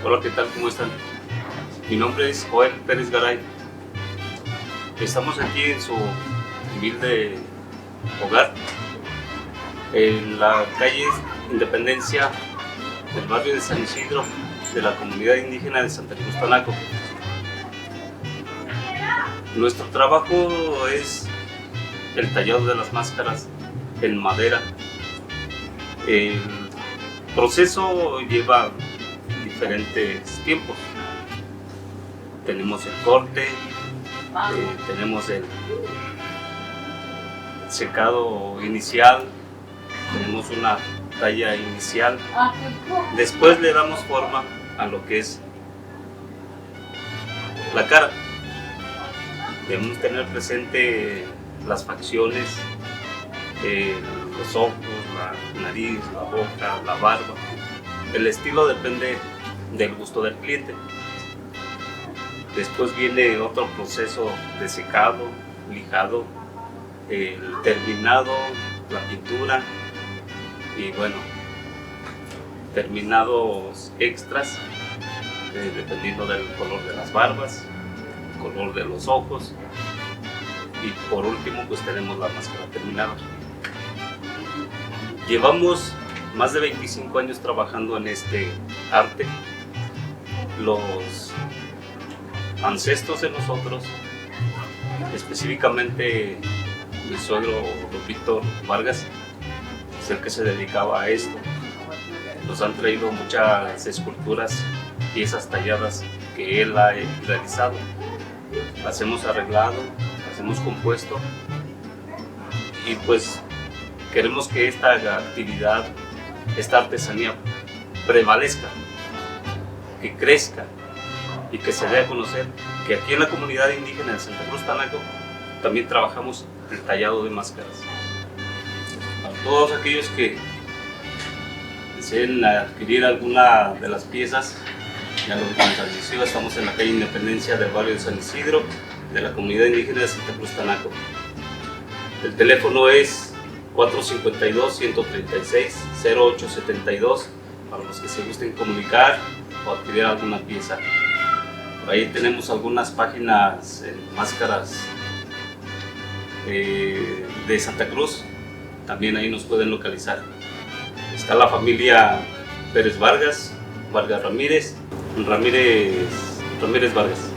Hola, ¿qué tal? ¿Cómo están? Mi nombre es Joel Pérez Garay. Estamos aquí en su humilde hogar, en la calle Independencia del barrio de San Isidro, de la comunidad indígena de Santa Cruz Tanaco. Nuestro trabajo es el tallado de las máscaras en madera. El proceso lleva diferentes tiempos. Tenemos el corte, tenemos el secado inicial, tenemos una talla inicial. Después le damos forma a lo que es la cara. Debemos tener presente las facciones, los ojos, la nariz, la boca, la barba. El estilo depende del gusto del cliente. Después viene otro proceso de secado, lijado, el terminado, la pintura y bueno, terminados extras, dependiendo del color de las barbas, el color de los ojos y por último pues tenemos la máscara terminada. Llevamos más de 25 años trabajando en este arte. Los ancestros de nosotros, específicamente mi suegro don Víctor Vargas, es el que se dedicaba a esto. Nos han traído muchas esculturas, piezas talladas que él ha realizado. Las hemos arreglado, las hemos compuesto y pues queremos que esta actividad, esta artesanía prevalezca, que crezca y que se dé a conocer que aquí en la comunidad indígena de Santa Cruz Tanaco también trabajamos el tallado de máscaras. A todos aquellos que deseen adquirir alguna de las piezas, ya lo dije, estamos en la calle Independencia del barrio de San Isidro, de la comunidad indígena de Santa Cruz Tanaco. El teléfono es 452-136-0872 para los que se gusten comunicar o adquirir alguna pieza. Por ahí tenemos algunas páginas en máscaras de Santa Cruz, también ahí nos pueden localizar. Está la familia Pérez Vargas, Vargas Ramírez, Ramírez Vargas.